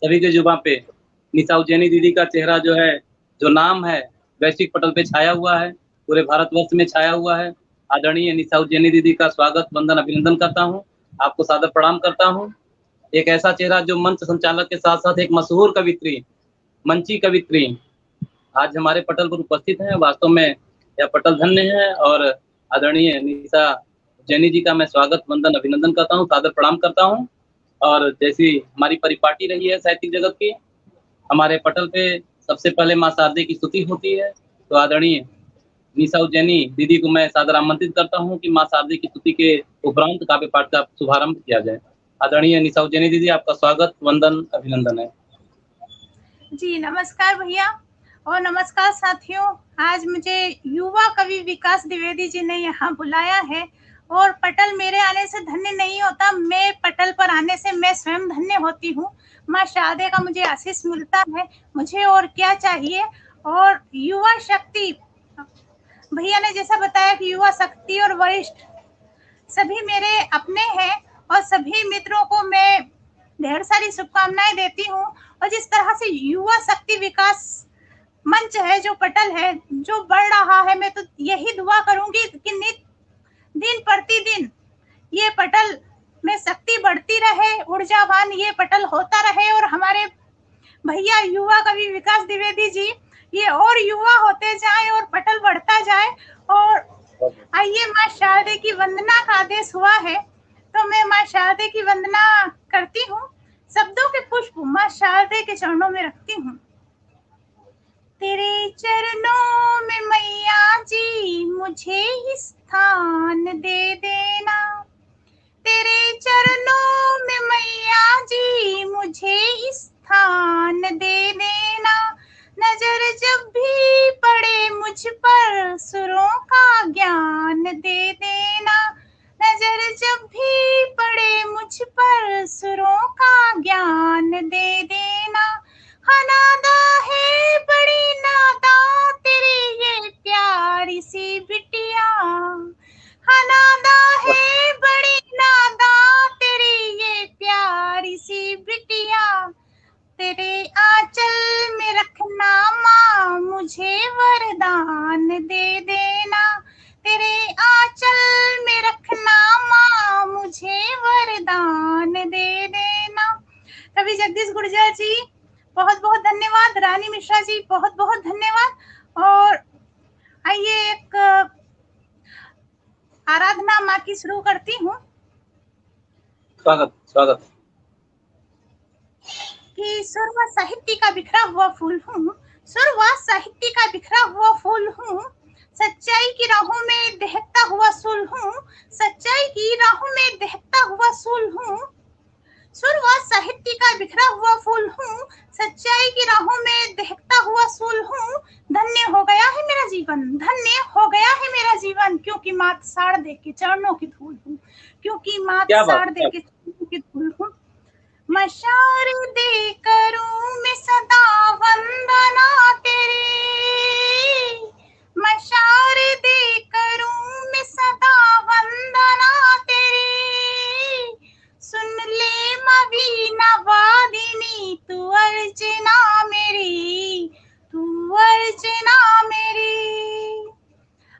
सभी के जुबां पे निशा उज्जैनी दीदी का चेहरा जो है, जो नाम है, वैश्विक पटल पे छाया हुआ है, पूरे भारतवर्ष में छाया हुआ है। आदरणीय निशा उज्जैनी दीदी का स्वागत, वंदन, अभिनंदन करता हूँ। आपको सादर प्रणाम करता हूँ। एक ऐसा चेहरा जो मंच संचालक के साथ-साथ एक मशहूर कवियत्री, मंची कवियत्री आज हमारे पटल पर उपस्थित हैं। वास्तव में यह पटल धन्य है और आदरणीय निशा उज्जैनी जी का मैं स्वागत, वंदन, अभिनंदन करता हूँ, सादर प्रणाम करता हूँ। और जैसी हमारी परिपाटी रही है साहित्यिक जगत की, हमारे पटल पे सबसे पहले माँ शारदे की स्तुति होती है। तो आदरणीय निशा उज्जैनी दीदी को मैं सादर आमंत्रित करता हूँ कि माँ शारदे की स्तुति के उपरांत काव्य पाठ का शुभारंभ किया जाए। आदरणीय निशा उज्जैनी दीदी, आपका स्वागत, वंदन, अभिनंदन है। जी नमस्कार भैया और नमस्कार साथियों। आज मुझे युवा कवि विकास द्विवेदी जी ने यहाँ बुलाया है और पटल मेरे आने से धन्य नहीं होता, मैं पटल पर आने से मैं स्वयं धन्य होती हूँ। माँ शारदे का मुझे आशीष मिलता है, मुझे और क्या चाहिए। और युवा शक्ति, भैया ने जैसा बताया कि युवा शक्ति और वरिष्ठ सभी मेरे अपने हैं और सभी मित्रों को मैं ढेर सारी शुभकामनाएं देती हूँ। और जिस तरह से युवा शक्ति विकास मंच है, जो पटल है, जो बढ़ रहा है, मैं तो यही दुआ करूंगी कि नित दिन प्रतिदिन ये पटल में शक्ति बढ़ती रहे, ऊर्जावान ये पटल होता रहे और हमारे भैया युवा कवि विकास द्विवेदी जी ये और युवा होते जाए और पटल बढ़ता जाए। और आइए, माँ शारदे की वंदना का आदेश हुआ है तो मैं माँ शारदे की वंदना करती हूँ। शब्दों के पुष्प माँ शारदे के चरणों में रखती हूँ। तेरे चरणों में मैया जी मुझे स्थान दे देना, तेरे चरणों में मैया जी मुझे स्थान दे देना। नजर जब भी पड़े मुझ पर सुरों का ज्ञान दे देना, नजर जब भी पड़े मुझ पर सुरों का ज्ञान दे देना। नादा है बड़ी नादा तेरी ये प्यारी सी बिटिया, नादा है बड़ी नादा तेरी ये प्यारी सी बिटिया। तेरे आंचल में रखना माँ मुझे वरदान दे देना, तेरे आंचल में रखना माँ मुझे वरदान दे देना। कवि जगदीश गुर्जर जी बहुत बहुत धन्यवाद, रानी मिश्रा जी बहुत बहुत धन्यवाद। और आइए एक आराधना माँ की शुरू करती हूँ। स्वागत स्वागत। कि सुर व साहित्य का बिखरा हुआ फूल हूँ, सुर व साहित्य का बिखरा हुआ फूल हूँ, सच्चाई की राहों में दहकता हुआ सूल हूँ, सच्चाई की राहों में दहकता हुआ सूल हूँ। सुर व साहित्य का बिखरा हुआ फूल हूँ, सच्चाई की राहों में दहकता हुआ सूल हूँ। धन्य हो गया है मेरा जीवन, धन्य हो गया है मेरा जीवन, क्योंकि मात शारदे के चरणों की धूल हूँ, क्योंकि मात शारदे के चरणों की धूल हूँ। माँ शारदे करूं मैं सदा वंदना तेरी, माँ शारदे करूं मैं सदा वंदना तेरी। सुन ले माँ वीणा वादिनी तू अर्चना मेरी, तू अर्चना मेरी।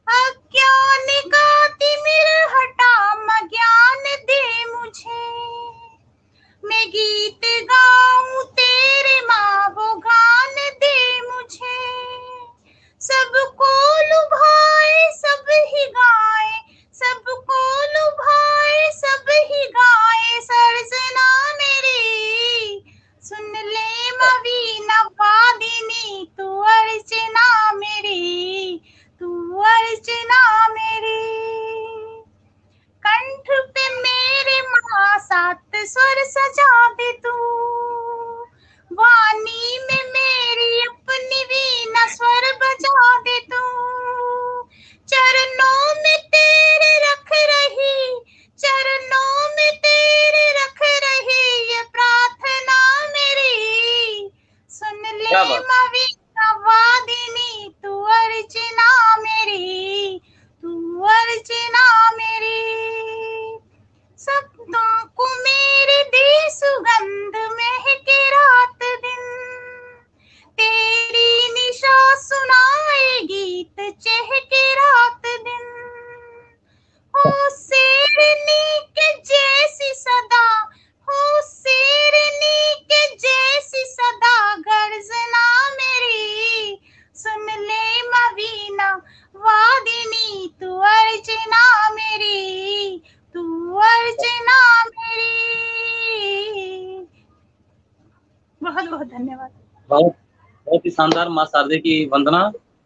अज्ञान का तिमिर हटा माँ ज्ञान दे मुझे, मैं गीत गाऊं तेरे माँ वो गान दे मुझे। सबको लुभाए सब ही गाए, सबको लुभाए सब ही गाए सर्जना मेरी। सुन ले माँ वीणा वादिनी तू अर्चना मेरी, तू अर्चना मेरी। कंठ पे मेरे माँ सात स्वर सजा दे तू, वाणी में मेरी अपनी वीणा स्वर बजा दे तू। चरणों में तेरे रख रही, चरणों में तेरे रख रही ये प्रार्थना मेरी। सुन ले माँ वीणा वादिनी तू अर्चना मेरी, तू अर्चना मेरी। शब्दों को मेरे दे सुगंध महके रात बहुत बहुत धन्यवाद। बहुत बहुत ही शानदार माँ शारदे की वंदना।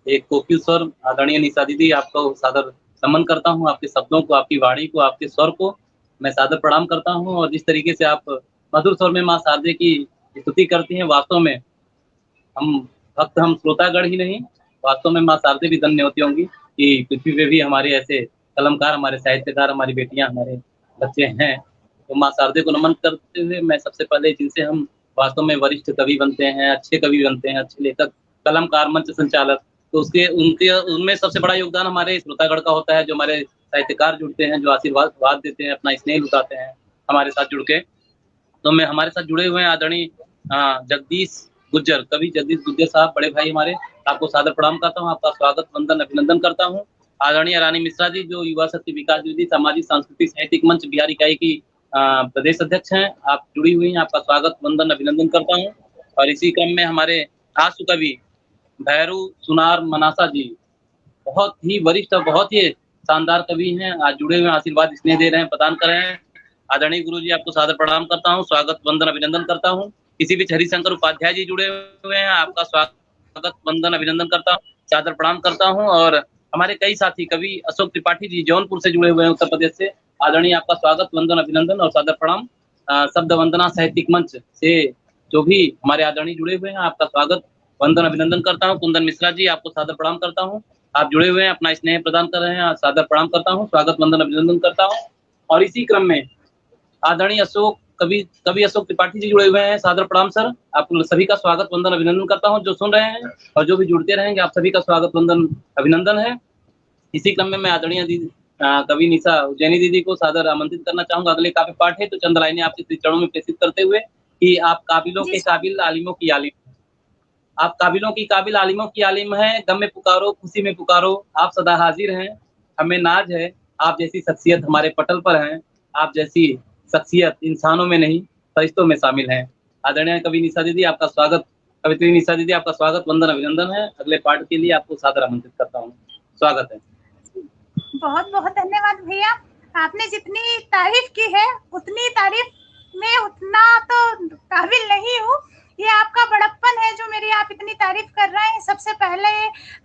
एक कोकिल स्वर आदरणीय निशा दीदी, आपको सादर नमन करता हूँ। आपके शब्दों को, आपकी वाणी को, आपके स्वर को मैं सादर प्रणाम करता हूँ। और जिस तरीके से आप मधुर स्वर में माँ शारदे की स्तुति करती हैं, वास्तव में हम भक्त, हम श्रोतागण ही नहीं, वास्तव में माँ शारदे भी धन्य होती होंगी कि पृथ्वी पे भी हमारे ऐसे कलमकार, हमारे साहित्यकार, हमारी बेटियां, हमारे बच्चे हैं। तो माँ शारदे को नमन करते हुए मैं सबसे पहले, जिनसे हम वास्तव में वरिष्ठ कवि बनते हैं, अच्छे कवि बनते हैं, अच्छे लेखक, कलमकार, मंच संचालक, तो उसके उनके उनमें सबसे बड़ा योगदान हमारे श्रोतागण का होता है, जो हमारे साहित्यकार जुड़ते हैं, जो आशीर्वाद देते हैं, अपना स्नेह लुटाते हैं हमारे साथ जुड़ के। तो मैं हमारे साथ जुड़े हुए हैं आदरणीय जगदीश गुज्जर, कवि जगदीश गुज्जर साहब, बड़े भाई हमारे, आपको सादर प्रणाम करता हूँ, आपका स्वागत, वंदन, अभिनंदन करता हूँ। आदरणीय रानी मिश्रा जी, जो युवा शक्ति विकास विधि सामाजिक सांस्कृतिक साहित्यिक मंच बिहार इकाई की प्रदेश अध्यक्ष हैं, आप जुड़ी हुई हैं, आपका स्वागत, वंदन, अभिनंदन करता हूँ। और इसी क्रम में हमारे आशु कवि भैरू सुनार मनासा जी, बहुत ही वरिष्ठ और बहुत ही शानदार कवि हैं, आज जुड़े हुए हैं, आशीर्वाद स्नेह दे रहे हैं, प्रदान कर रहे हैं। आदरणीय गुरु जी, आपको सादर प्रणाम करता हूँ, स्वागत, वंदन, अभिनंदन करता हूँ। इसी बीच हरिशंकर उपाध्याय जी जुड़े हुए हैं, आपका स्वागत, वंदन, अभिनंदन करता हूँ, सादर प्रणाम करता हूँ। और हमारे कई साथी कवि अशोक त्रिपाठी जी जौनपुर से जुड़े हुए हैं, उत्तर प्रदेश से, आदरणीय आपका स्वागत, वंदन, अभिनंदन और सादर प्रणाम। शब्द वंदना साहित्यिक मंच से जो भी हमारे आदरणीय जुड़े हुए हैं, आपका स्वागत, वंदन, अभिनंदन करता हूँ। कुंदन मिश्रा जी, आपको सादर प्रणाम करता हूँ, आप जुड़े हुए हैं, अपना स्नेह प्रदान कर रहे हैं, सादर प्रणाम करता हूँ, स्वागत, वंदन, अभिनंदन करता हूँ। और इसी क्रम में आदरणीय कवि अशोक त्रिपाठी जी जुड़े हुए हैं, सादर प्रणाम सर, आप सभी का स्वागत, वंदन, अभिनंदन करता हूं, जो सुन रहे हैं और जो भी जुड़ते रहेंगे, आप सभी का स्वागत, वंदन, अभिनंदन है। इसी क्रम में मैं आदरणीय कवि निशा उज्जैनी दीदी को सादर आमंत्रित करना चाहूंगा। अगले काव्य पाठ है, तो चंद लाइनें आपके श्री चरणों में प्रेषित करते हुए कि आप काबिलों के काबिल, आलिमों की आलिम, आप काबिलों की काबिल, आलिमों की आलिम हैं, गम में पुकारो, खुशी में पुकारो, आप सदा हाजिर हैं, हमें नाज है, आप जैसी शख्सियत हमारे पटल पर हैं, आप जैसी शख्सियत इंसानों में नहीं फरिश्तों में शामिल हैं। आदरणीय कवि निशा दीदी, आपका स्वागत, कवित्री निशा दीदी, आपका स्वागत, वंदन, अभिनंदन है। अगले पाठ के लिए आपको सादर आमंत्रित करता हूँ, स्वागत है। बहुत बहुत धन्यवाद भैया, आपने जितनी तारीफ की है उतनी तारीफ में उतना तो काबिल नहीं हूँ। ये आपका बड़प्पन है जो मेरी आप इतनी तारीफ कर रहे हैं। सबसे पहले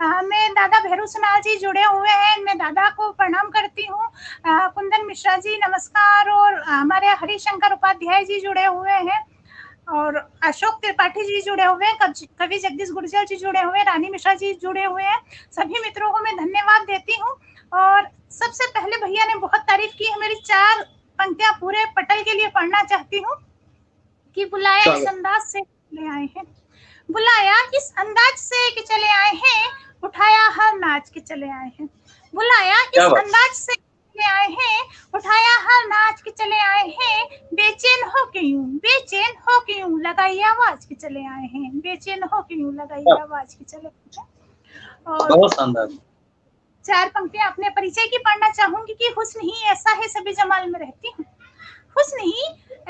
हमें दादा भैरू सुनार जी जुड़े हुए हैं, मैं दादा को प्रणाम करती हूँ। कुंदन मिश्रा जी नमस्कार, और हमारे हरिशंकर उपाध्याय जी जुड़े हुए हैं, और अशोक त्रिपाठी जी जुड़े हुए हैं, कवि जगदीश गुर्जर जी जुड़े हुए हैं, रानी मिश्रा जी जुड़े हुए हैं। सभी मित्रों को मैं धन्यवाद देती हूँ। और सबसे पहले भैया ने बहुत तारीफ की है, मेरी 4 पंक्तियां पूरे पटल के लिए पढ़ना चाहती हूँ कि बुलाया इस अंदाज से चले आए हैं, बुलाया इस अंदाज से कि चले आए हैं, उठाया हर नाच के चले आए हैं, बुलाया इस अंदाज से चले आए हैं, उठाया हर नाच के चले आए हैं, बेचैन हो के यूं, बेचैन हो के यूं लगाई आवाज के चले आए हैं, बेचैन हो के यूं लगाई आवाज के चले आए हैं। और बहुत शानदार 4 पंक्तियां अपने परिचय की पढ़ना चाहूंगी कि हुस्न ही ऐसा है सभी जमाल में रहती हूँ, हुस्न ही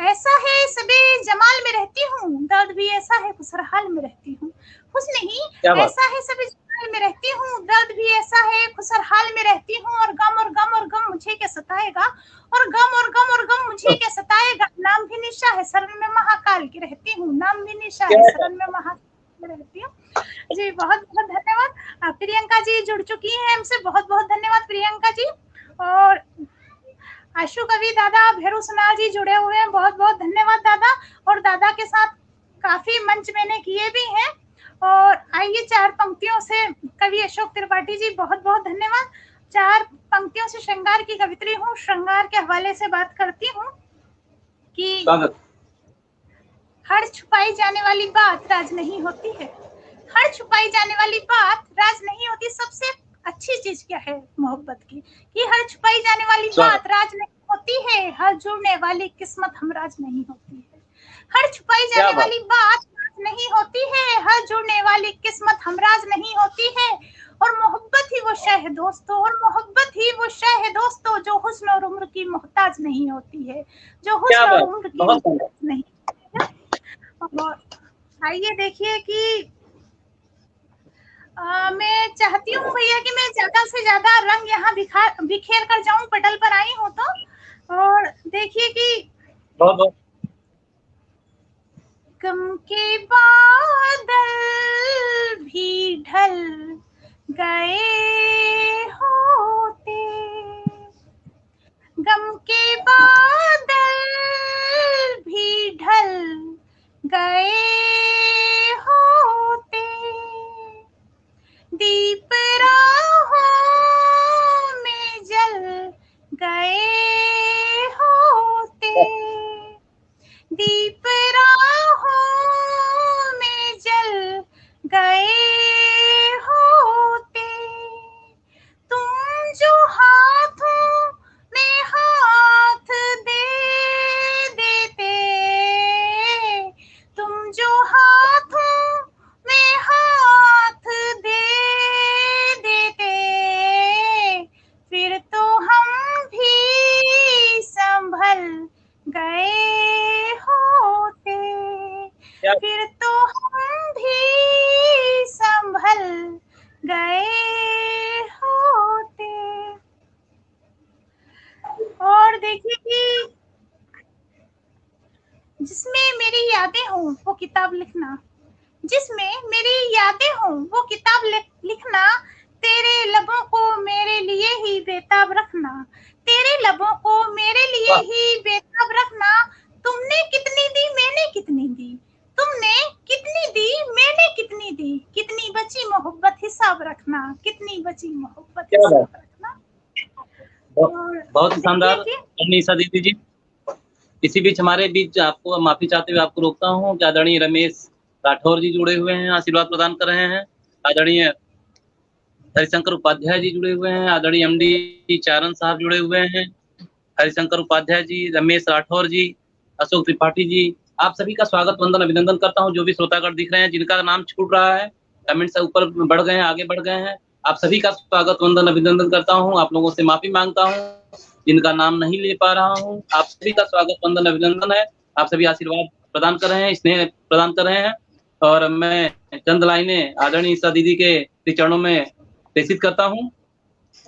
ऐसा है सभी जमाल में रहती हूँ, दर्द भी ऐसा है खुशहाल में रहती हूँ, हुस्न ही ऐसा है सभी जमाल में रहती हूँ, दर्द भी ऐसा है खुशहाल में रहती हूँ, और गम और गम और गम मुझे क्या सताएगा, और गम और गम और गम मुझे क्या सताएगा, नाम भी निशा है शरण में महाकाल की रहती हूँ, नाम भी निशा है शरण में महाकाल में रहती हूँ। जी बहुत बहुत धन्यवाद। प्रियंका जी जुड़ चुकी हैं हमसे, बहुत बहुत धन्यवाद प्रियंका जी। और आशु कवि दादा भैरू सुनार जी जुड़े हुए हैं, बहुत बहुत धन्यवाद दादा। और दादा के साथ काफी मंच मैंने किए भी हैं। और आइए 4 पंक्तियों से कवि अशोक त्रिपाठी जी, बहुत बहुत धन्यवाद। 4 पंक्तियों से श्रृंगार की कवित्री हूँ, श्रृंगार के हवाले से बात करती हूँ कि हर छुपाई जाने वाली बात राज नहीं होती है, हर छुपाई जाने वाली बात राज नहीं होती। सबसे अच्छी चीज क्या है मोहब्बत की, कि हर छुपाई जाने वाली बात राज नहीं होती है, हर जुड़ने वाली किस्मत हमराज नहीं होती है, हर छुपाई जाने वाली बात राज नहीं होती है, हर जुड़ने वाली किस्मत हमराज नहीं होती है। और मोहब्बत ही वो शय है दोस्तों, और मोहब्बत ही वो शय है दोस्तों, जो हुस्न और उम्र की मोहताज नहीं होती है, जो हुस्न और उम्र की मोहताज नहीं होती है। और आइए देखिए कि मैं चाहती हूँ भैया कि मैं ज्यादा से ज्यादा रंग यहाँ बिखेर कर जाऊं, पटल पर आई हूँ तो। और देखिए कि गम के बादल भी ढल गए होते, गम के बादल भी ढल गए होते, दीप राहों में जल गए होते, दीप राहों में जल गए होते, तुम जो हाथों में हाथ दे देते, तुम जो हाथों में हाथ दे देते, फिर तो हम भी संभल गए होते, फिर तो हम भी संभल गए होते। और देखिए कि जिसमें मेरी यादें हों वो किताब लिखना, जिसमें मेरी यादें हों वो किताब लिखना, तेरे लबों को मेरे लिए ही बेताब रखना, तेरे लबों को मेरे लिए ही बेताब रखना, तुमने कितनी दी मैंने कितनी दी, तुमने कितनी दी मैंने कितनी दी, कितनी बची मोहब्बत हिसाब रखना, कितनी बची मोहब्बत हिसाब रखना। बहुत शानदार निशा दीदी जी। इसी बीच हमारे बीच आपको माफी चाहते हुए आपको रोकता हूँ कि आदरणीय रमेश राठौर जी जुड़े हुए हैं, आशीर्वाद प्रदान कर रहे हैं। आदरणीय हरिशंकर उपाध्याय जी जुड़े हुए हैं, आदरणीय एमडी चारण साहब जुड़े हुए हैं, हरिशंकर उपाध्याय जी, रमेश राठौर जी, अशोक त्रिपाठी जी, आप सभी का स्वागत वंदन अभिनंदन करता हूं। जो भी श्रोतागण दिख रहे हैं जिनका नाम छूट रहा है, कमेंट से ऊपर बढ़ गए हैं, आगे बढ़ गए हैं, आप सभी का स्वागत वंदन अभिनंदन करता हूं। आप लोगों से माफी मांगता हूं जिनका नाम नहीं ले पा रहा हूं, आप सभी का स्वागत वंदन अभिनंदन है। आप सभी आशीर्वाद प्रदान कर रहे हैं, स्नेह प्रदान कर रहे हैं, और मैं चंद लाइनें आदरणीय ईसा दीदी के चरणों में प्रेषित करता हूं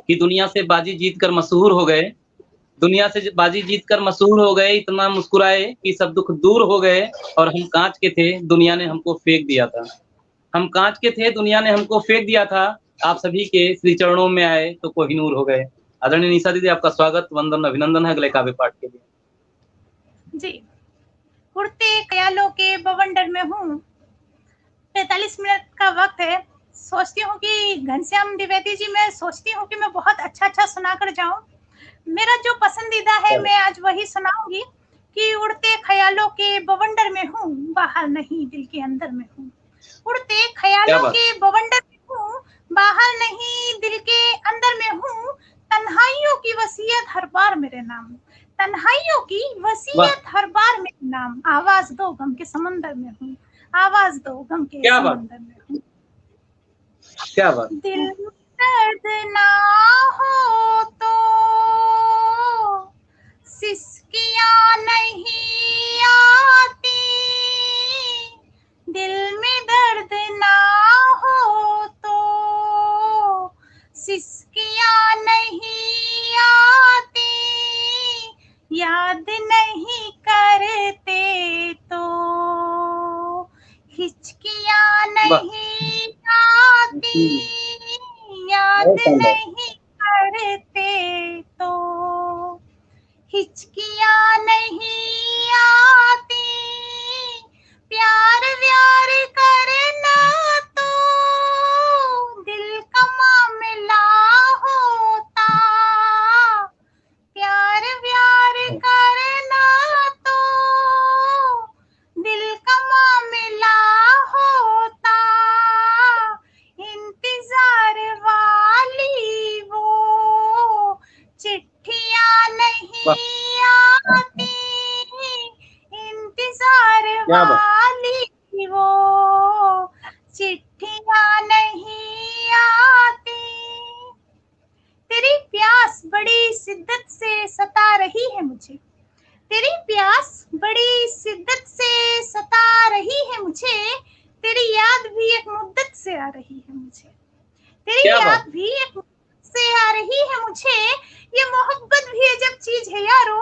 कि दुनिया से बाजी जीत कर मशहूर हो गए, दुनिया से बाजी जीत कर मशहूर हो गए, इतना मुस्कुराए कि सब दुख दूर हो गए, और हम कांच के थे दुनिया ने हमको फेंक दिया था, हम कांच के थे दुनिया ने हमको फेंक दिया था, आप सभी के श्री चरणों में आए तो कोहिनूर हो गए। आदरणीय निशा दीदी आपका स्वागत वंदन अभिनंदन है अगले काव्य पाठ के लिए। जी, उड़ते ख्यालों के बवंडर में हूँ, 45 मिनट का वक्त है। सोचती हूँ कि घनश्याम द्विवेदी जी, मैं सोचती हूँ कि मैं बहुत अच्छा सुना कर जाऊं। मेरा जो पसंदीदा है मैं आज वही सुनाऊंगी कि उड़ते ख्यालों के बवंडर में हूँ, बाहर नहीं दिल के अंदर में हूँ, उड़ते ख्यालों के बवंडर में हूँ, बाहर नहीं दिल के अंदर में हूँ, तन्हाइयों की वसीयत हर बार मेरे नाम, तन्हाइयों की वसीयत हर बार मेरे नाम, आवाज दो गम के समंदर में हूँ, आवाज दो गम के समंदर में हूँ। क्या बात। दिल दर्द ना हो तो सिसकियां नहीं आती, दिल में दर्द ना हो तो सिसकियां नहीं आती, याद नहीं करते तो हिचकियां नहीं आती, याद नहीं करते तो हिचकियां नहीं आती, प्यार व्यार करना तो दिल का मामला होता, प्यार व्यार करना तो दिल का मामला होता, इंतजार वाली वो चिट्ठियां नहीं आती, इंतजार वाली वो चिट्ठियां नहीं आती, तेरी प्यास बड़ी शिद्दत से सता रही है मुझे, तेरी प्यास बड़ी शिद्दत से सता रही है मुझे, तेरी याद भी एक मुद्दत से आ रही है मुझे, तेरी याद भी एक मुद्दत से आ रही है मुझे, ये मोहब्बत भी अजब चीज है यारो,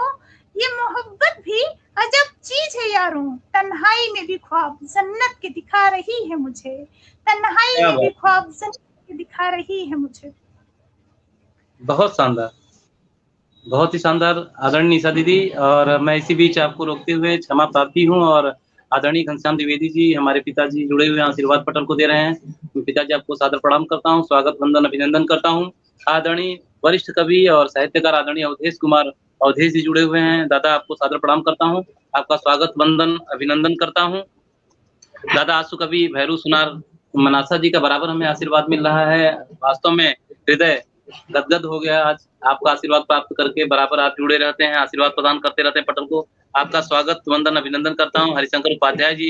ये मोहब्बत भी अजब चीज है यारों, तन्हाई में भी ख्वाब जन्नत के दिखा रही है मुझे, तन्हाई क्या में भी बात, ख्वाब जन्नत के दिखा रही है मुझे। बहुत शानदार, बहुत ही शानदार आदरणीय निशा दीदी। और मैं इसी बीच आपको रोकते हुए क्षमा प्रार्थी हूँ। और आदरणीय घनश्याम द्विवेदी जी, हमारे पिताजी जुड़े हुए आशीर्वाद पटल को दे रहे हैं। मैं पिताजी आपको सादर प्रणाम करता हूँ, स्वागत वंदन अभिनंदन करता हूँ। आदरणीय वरिष्ठ कवि और साहित्यकार आदरणीय अवधेश कुमार अवधेश जी जुड़े हुए हैं। दादा आपको सादर प्रणाम करता हूँ, आपका स्वागत वंदन अभिनंदन करता हूँ। दादा आंसू कवि भैरू सुनार मनासा जी का बराबर हमें आशीर्वाद मिल रहा है। वास्तव में हृदय गदगद हो गया आज आपका आशीर्वाद प्राप्त करके। बराबर आप जुड़े रहते हैं, आशीर्वाद प्रदान करते रहते हैं पटल को। आपका स्वागत वंदन अभिनंदन करता हूँ। हरिशंकर उपाध्याय जी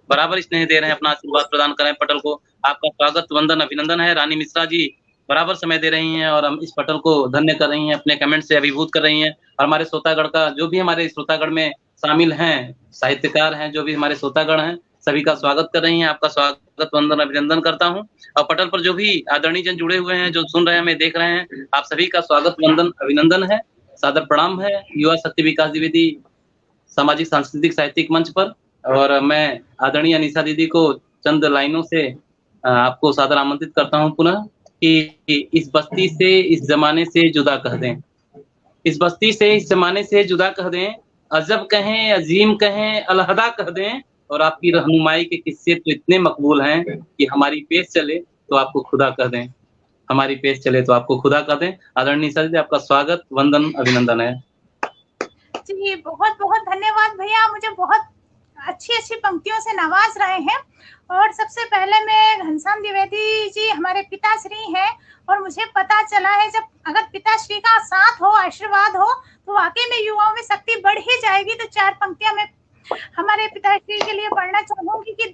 बराबर स्नेह दे रहे हैं, अपना आशीर्वाद प्रदान करें पटल को। आपका स्वागत वंदन अभिनंदन है। रानी मिश्रा जी बराबर समय दे रही हैं और हम इस पटल को धन्य कर रही हैं, अपने कमेंट से अभिभूत कर रही हैं। और हमारे श्रोतागण का जो भी हमारे श्रोतागण में शामिल हैं, साहित्यकार हैं, जो भी हमारे श्रोतागण हैं, सभी का स्वागत कर रही हैं। आपका स्वागत वंदन अभिनंदन करता हूँ। और पटल पर जो भी आदरणीय जन जुड़े हुए हैं, जो सुन रहे हैं, हमें देख रहे हैं, आप सभी का स्वागत वंदन अभिनंदन है, सादर प्रणाम है युवा शक्ति विकास द्विवेदी सामाजिक सांस्कृतिक साहित्यिक मंच पर। और मैं आदरणीय निशा दीदी को चंद लाइनों से आपको सादर आमंत्रित करता हूँ पुनः कि इस बस्ती से इस जमाने से जुदा कह दें, इस बस्ती से इस जमाने से जुदा कह दें, अजब कहें अजीम कहें अलहदा कह दें। और आपकी रहनुमाई के किस्से तो इतने मकबूल हैं कि हमारी पेश चले तो आपको खुदा कह दें, हमारी पेश चले तो आपको खुदा कह दें। आदरणीय सर जी, आपका स्वागत वंदन अभिनंदन है। जी बहुत बहुत धन्यवाद भैया, मुझे बहुत अच्छी अच्छी पंक्तियों से नवाज रहे हैं। और सबसे पहले मैं घनश्याम द्विवेदी जी हमारे पिताश्री हैं, और मुझे पता चला है जब अगर पिताश्री का साथ हो, आशीर्वाद हो, तो वाकई में युवाओं में शक्ति बढ़ ही जाएगी। तो 4 पंक्तियां मैं हमारे पिताश्री के लिए पढ़ना चाहूंगी कि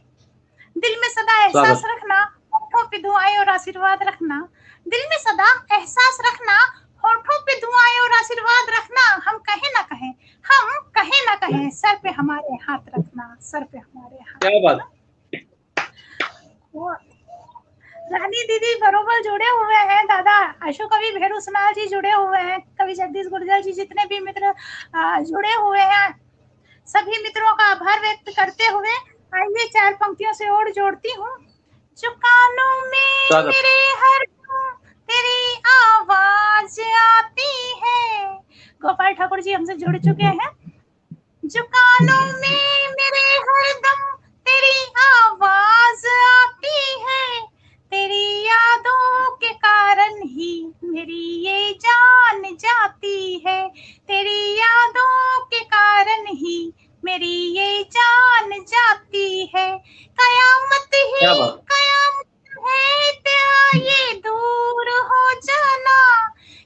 दिल में सदा एहसास रखना, होठों पे दुआएं और आशीर्वाद रखना। दिल में सदा एहसास रखना, होठों पे दुआएं और आशीर्वाद रखना। हम कहें ना कहें, हम कहें ना कहें, सर पे हमारे हाथ रखना, सर पे हमारे हाथ। क्या बात। रानी दीदी बरोबर जुड़े हुए हैं, दादा अशोक कवि भैरू सुनार जी जुड़े हुए हैं, कवि जगदीश गुर्जर जी, जितने भी मित्र जुड़े हुए हैं, सभी मित्रों का आभार व्यक्त करते हुए आइए 4 पंक्तियों से और जोड़ती हूँ। जो कानों में मेरे हर तेरी आवाज आती है। गोपाल ठाकुर जी हमसे जुड़ चुके हैं। जो कानों में मेरे हरदम तेरी आवाज आती है, तेरी यादों के कारण ही मेरी ये जान जाती है, तेरी यादों के कारण ही मेरी ये जान जाती है। कयामत ही कयामत है तेरा ये दूर हो जाना,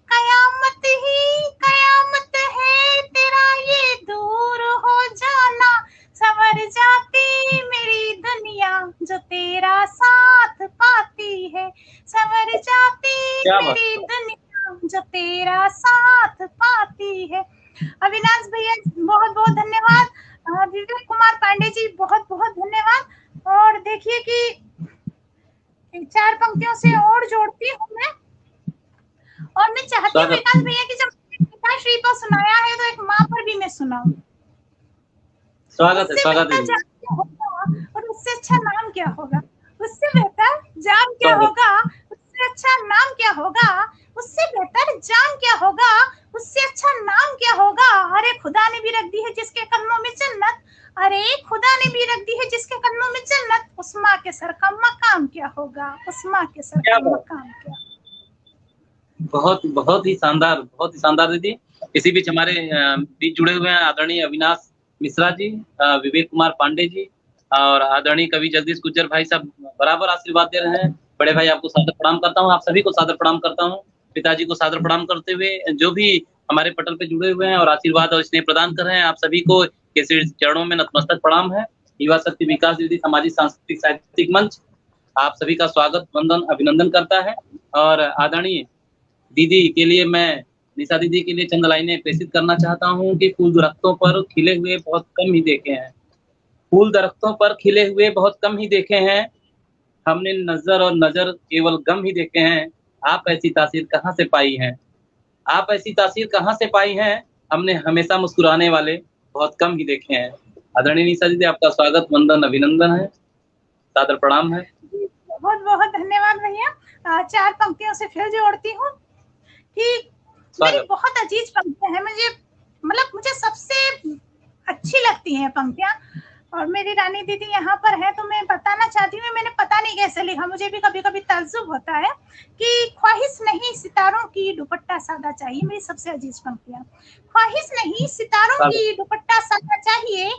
कयामत ही कयामत है तेरा ये दूर हो जाना। संवर जाती मेरी दुनिया जो तेरा साथ पाती है, संवर जाती मेरी दुनिया जो तेरा साथ पाती है। अविनाश भैया बहुत बहुत धन्यवाद। विवेक कुमार पांडे जी बहुत बहुत धन्यवाद। और देखिए कि 4 पंक्तियों से और जोड़ती हूँ मैं। और मैं चाहती हूँ विकास भैया की जब पिताश्री पर सुनाया है तो एक माँ पर भी मैं सुनाऊं। स्वागत है, स्वागत है। और उससे अच्छा नाम क्या होगा, उससे बेहतर जान क्या होगा, उससे अच्छा नाम क्या होगा, उससे बेहतर जान क्या होगा, उससे अच्छा नाम क्या होगा। अरे खुदा ने भी रख दी है जिसके कदमों में जन्नत, अरे खुदा ने भी रख दी है जिसके कदमों में जन्नत, उस माँ के सर का मकाम क्या होगा, उस माँ के सर का मकाम क्या। बहुत बहुत ही शानदार, बहुत ही शानदार दीदी। इसी बीच हमारे बीच जुड़े हुए हैं आदरणीय अविनाश मिश्रा जी, विवेक कुमार पांडे जी और आदरणीय कवि जगदीश गुर्जर भाई साहब बराबर आशीर्वाद दे रहे हैं। बड़े भाई आपको सादर प्रणाम करता हूँ, आप सभी को सादर प्रणाम करता हूँ। पिताजी को सादर प्रणाम करते हुए जो भी हमारे पटल पे जुड़े हुए हैं और आशीर्वाद और स्नेह प्रदान कर रहे हैं, आप सभी को के चरणों में नतमस्तक प्रणाम है। युवा शक्ति विकास द्विवेदी सामाजिक सांस्कृतिक साहित्यिक मंच आप सभी का स्वागत वंदन अभिनंदन करता है। और आदरणीय दीदी के लिए मैं निशा दीदी के लिए चंद लाइनें प्रेषित करना चाहता हूँ कि फूल दरख्तों पर खिले हुए बहुत कम ही देखे हैं, फूल दरख्तों पर खिले हुए बहुत कम ही देखे हैं, हमने नजर और नजर केवल गम ही देखे हैं। आप ऐसी तासीर कहाँ से पाई हैं, आप ऐसी तासीर कहाँ से पाई हैं, हमने हमेशा मुस्कुराने वाले बहुत कम ही देखे हैं। आदरणीय निशा दीदी, आपका स्वागत, वंदन, अभिनंदन है, सादर प्रणाम है। बहुत बहुत धन्यवाद भैया। 4 पंक्तियों से फिर जोड़ती हूँ कि मेरी बहुत अजीज पंक्तियां हैं, मुझे सबसे अच्छी लगती हैं पंक्तियां। और मेरी रानी दीदी यहाँ पर है तो मैं बताना चाहती हूँ, मैंने पता नहीं कैसे लिखा, मुझे भी कभी कभी ताज्जुब होता है कि ख्वाहिश नहीं सितारों की दुपट्टा सादा चाहिए, मेरी सबसे अजीज पंक्तियां। ख्वाहिश नहीं सितारों की दुपट्टा सादा चाहिए,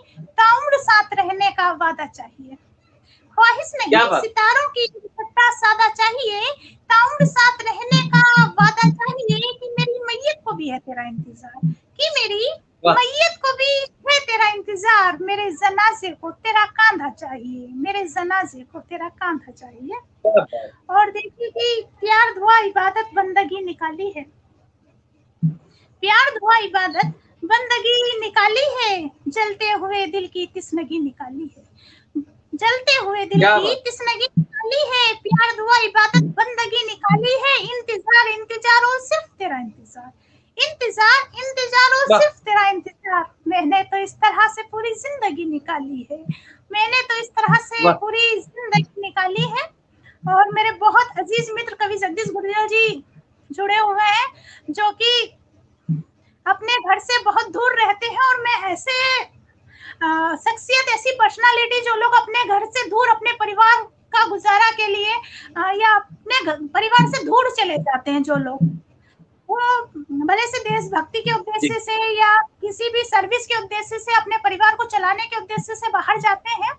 ताउम्र साथ रहने का वादा चाहिए। ख्वाहिश नहीं सितारों की दुपट्टा सादा चाहिए, ताउम्र साथ रहने का वादा चाहिए, कि मेरी मैयत को भी है तेरा इंतजार, कि मेरी मैयत को भी है तेरा इंतजार, मेरे जनाजे को तेरा कांधा चाहिए, मेरे जनाजे को तेरा कांधा चाहिए। और देखिए कि प्यार दुआ इबादत बंदगी निकाली है, प्यार दुआ इबादत बंदगी निकाली है, जलते हुए दिल की तिसनगी निकाली है, जलते हुए दिल की तिसनगी निकाली है, प्यार दुआ इबादत बंदगी निकाली है, इंतजार इंतजार और सिर्फ तेरा इंतजार, इंतजार इंतजार और सिर्फ तेरा इंतजार, मैंने तो इस तरह से पूरी जिंदगी निकाली है, मैंने तो इस तरह से पूरी जिंदगी निकाली है। और मेरे बहुत अजीज मित्र कवि जगदीश गुर्जर जी जुड़े हुए हैं, जो कि अपने घर से बहुत दूर रहते हैं, और मैं ऐसे शख्सियत, ऐसी पर्सनालिटी जो लोग अपने घर से दूर अपने परिवार का गुजारा के लिए या अपने परिवार से दूर चले जाते हैं, जो लोग वो भले से देशभक्ति के उद्देश्य से या किसी भी सर्विस के उद्देश्य से अपने परिवार को चलाने के उद्देश्य से बाहर जाते हैं,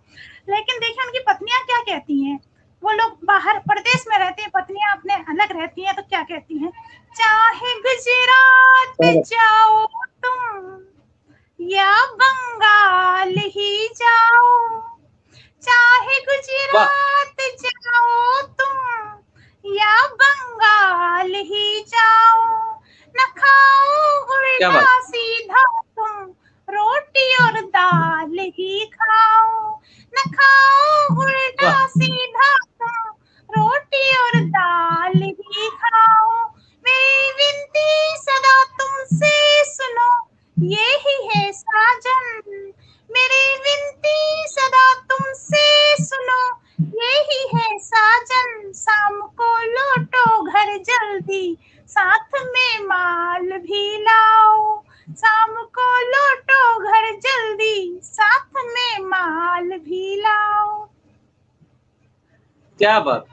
लेकिन देखिए उनकी पत्नियां क्या कहती हैं, वो लोग बाहर प्रदेश में रहते हैं, पत्नियां अपने अलग रहती हैं, तो क्या कहती हैं, चाहे गुजरात जाओ तुम या बंगाल ही जाओ, चाहे गुजरात जाओ तुम या बंगाल ही जाओ, न खाओ उल्टा सीधा तुम रोटी और दाल ही खाओ, न खाओ उल्टा सीधा तुम रोटी और दाल ही खाओ, मेरी विनती सदा तुमसे सुनो ये ही है साजन, मेरी विनती सदा तुमसे सुनो ये ही है साजन, शाम को लौटो घर जल्दी साथ में माल भी लाओ, शाम को लौटो घर जल्दी साथ में माल भी लाओ। क्या बात,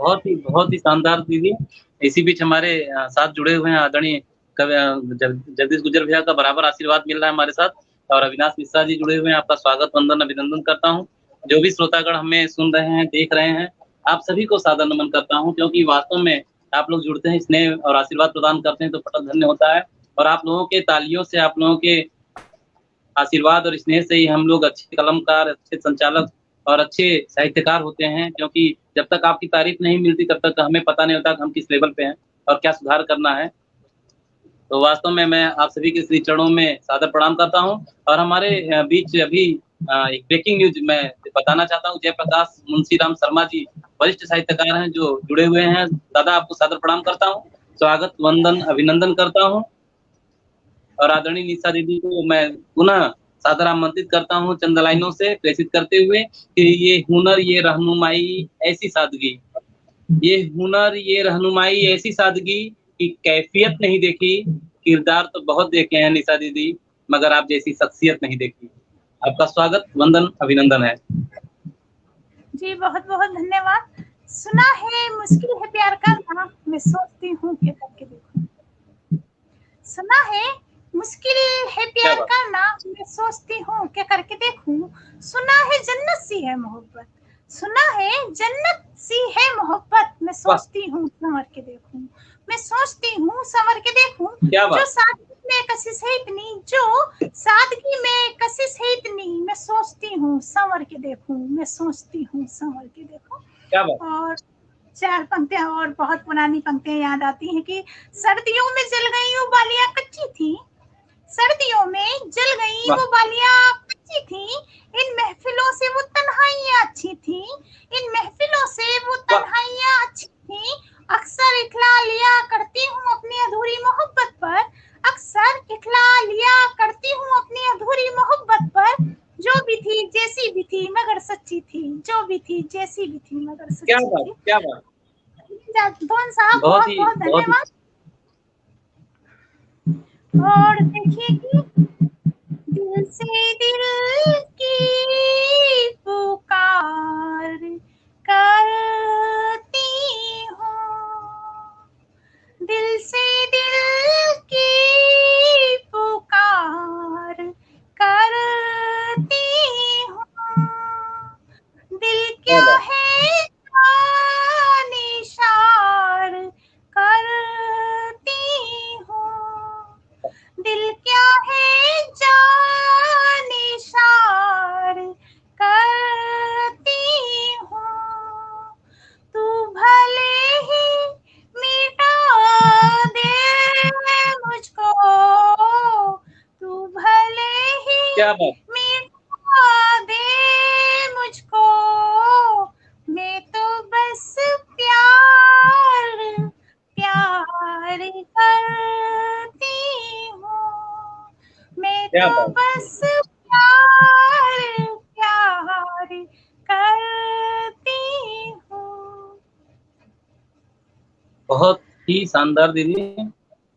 बहुत ही शानदार दीदी। इसी बीच हमारे साथ जुड़े हुए हैं आदरणीय जगदीश गुर्जर भैया का बराबर आशीर्वाद मिल रहा है हमारे साथ, और अविनाश मिश्रा जी जुड़े हुए हैं, आपका स्वागत, वंदन, अभिनंदन करता हूं। जो भी श्रोतागण हमें सुन रहे हैं, देख रहे हैं, आप सभी को सादर नमन करता हूं, क्योंकि वास्तव में आप लोग जुड़ते हैं, स्नेह और आशीर्वाद प्रदान करते हैं तो पटल धन्य होता है, और आप लोगों के तालियों से, आप लोगों के आशीर्वाद और स्नेह से ही हम लोग अच्छे कलमकार, अच्छे संचालक और अच्छे साहित्यकार होते हैं, क्योंकि जब तक आपकी तारीफ नहीं मिलती तब तक हमें पता नहीं होता कि हम किस लेवल पे हैं और क्या सुधार करना है। तो वास्तव में मैं आप सभी के श्री चरणों में सादर प्रणाम करता हूं। और हमारे बीच अभी एक ब्रेकिंग न्यूज मैं बताना चाहता हूं, जयप्रकाश मुंशीराम शर्मा जी वरिष्ठ साहित्यकार हैं जो जुड़े हुए हैं। दादा, आपको सादर प्रणाम करता हूं, स्वागत, वंदन, अभिनंदन करता हूं। और आदरणीय निशा दीदी को मैं पुनः सादर आमंत्रित करता हूं चंद लाइनों से प्रेषित करते हुए कि ये हुनर, ये रहनुमाई, ऐसी सादगी, ये हुनर, ये रहनुमाई, ऐसी सादगी की कैफियत नहीं देखी, किरदार तो बहुत देखे हैं निशा दीदी, मगर आप जैसी शख्सियत नहीं देखी। आपका स्वागत, वंदन, अभिनंदन है जी, बहुत बहुत धन्यवाद। सुना है मुश्किल है प्यार करना, मैं सोचती हूँ कि करके देखूं, सुना है मुश्किल है प्यार करना, मैं सोचती हूँ क्या करके देखूं, सुना है जन्नत सी है मोहब्बत, सुना है जन्नत सी है मोहब्बत, मैं सोचती हूँ संवर के देखूं, मैं सोचती हूँ संवर के देखूं, जो सादगी में कशिश है इतनी, जो सादगी में कशिश है इतनी, मैं सोचती हूँ संवर के देखूं, मैं सोचती हूँ संवर के देखूं। और 4 पंक्तियां और बहुत पुरानी पंक्तियां याद आती हैं कि सर्दियों में जल गई वो बालियां कच्ची थी, सर्दियों में जल गई वो बालियां कच्ची थी, इन महफिलों से वो तन्हाइयां अच्छी थी, इन महफिलों से वो तन्हाइयां अच्छी थी, अक्सर इखला लिया करती हूँ अपनी अधूरी मोहब्बत पर, अक्सर इखला लिया करती हूँ अपनी अधूरी थी, जो भी थी, जैसी भी थी, मगर क्या सच्ची बात, थी। क्या बात। धोन साहब बहुत बहुत ही बहुत बहुत ही धन्यवाद। और देखिए कि दिल से दिल की पुकार करती हूँ, दिल से दिल की पुकार करती हूँ, दिल क्या क्या बात। है निशार करती हूँ, दिल क्या है निशार करती हूँ, तू भले ही मिटा दे मुझको, तू भले ही क्या बात। मिटा दे मुझको, मैं तो बस प्यार प्यार करती हूँ, मैं क्या तो बात। बस प्यार प्यार करती हूँ। बहुत ही शानदार दीदी।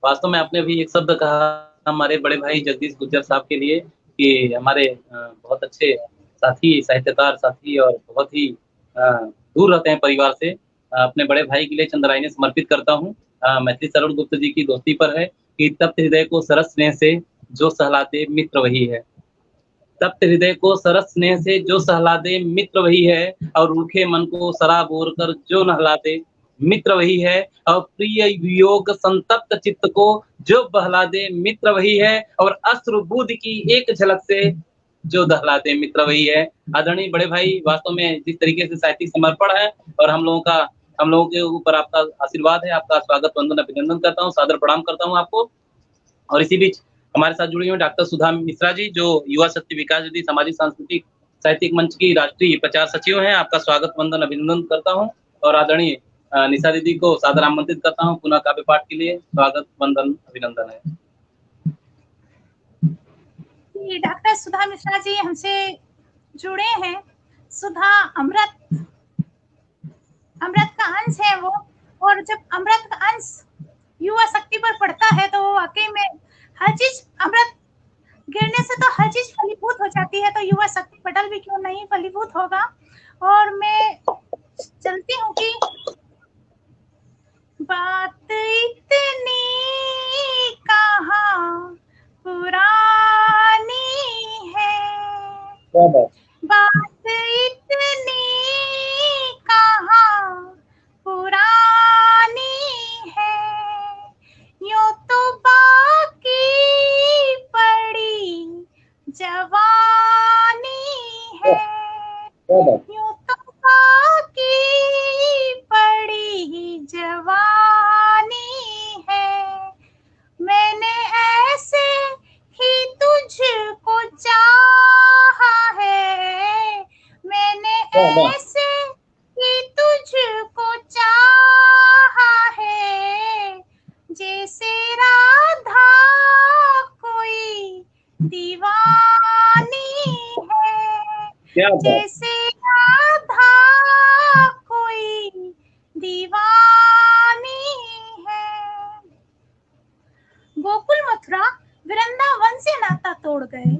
वास्तव में आपने भी एक शब्द कहा हमारे बड़े भाई जगदीश गुज्जर साहब के लिए कि हमारे बहुत अच्छे साथी, साहित्यकार साथी और बहुत ही दूर रहते हैं परिवार से। अपने बड़े भाई के लिए चंद लाइनें समर्पित करता हूँ। मैथिली शरण गुप्त जी की दोस्ती पर है कि तप्त हृदय को सरस स्नेह से जो सहलाते मित्र वही है। तप्त हृदय को सरस स्नेह से जो सहलाते मित्र वही है, और रूखे मन को शराब ओर कर जो नहलाते मित्र वही है, और प्रिय वियोग संतप्त चित्त को जो बहला दे मित्र वही है, और अश्रु बूंद की एक झलक से जो दहलाते मित्र वही है। आदरणीय बड़े भाई, वास्तव में जिस तरीके से साहित्यिक समर्पण है और हम लोगों के ऊपर आपका आशीर्वाद है, आपका स्वागत वंदन अभिनंदन करता हूँ, सादर प्रणाम करता हूँ आपको। और इसी बीच हमारे साथ जुड़ी हुई डॉक्टर सुधा मिश्रा जी, जो युवा शक्ति विकास निधि सामाजिक सांस्कृतिक साहित्यिक मंच की राष्ट्रीय प्रचार सचिव हैं। आपका स्वागत वंदन अभिनंदन करता हूं। और आदरणीय निशा दीदी को सादर आमंत्रित करता हूं पुनः काव्य पाठ के लिए। स्वागत वंदन अभिनंदन है। डॉक्टर सुधा मिश्रा जी हमसे जुड़े हैं। सुधा अमृत का अंश है वो, और जब अमृत का अंश युवा शक्ति पर पड़ता है तो वो वाकई में हर चीज, अमृत गिरने से तो हर चीज फलीभूत हो जाती है, तो युवा शक्ति पटल भी क्यों नहीं फलीभूत होगा। और मैं चलती हूँ कि बात इतनी कहाँ पुरानी है, बात इतनी कहाँ पुरानी है, यूं तो बाकी पड़ी जवानी है, यूं तो बाकी पड़ी जवानी है, मैंने ऐसे ही तुझको चाहा है, मैंने ऐसे ही तुझको चाहा है, जैसे राधा कोई दीवानी है, जैसे राधा कोई दीवानी है। गोकुल मथुरा वृंदावन से नाता तोड़ गए,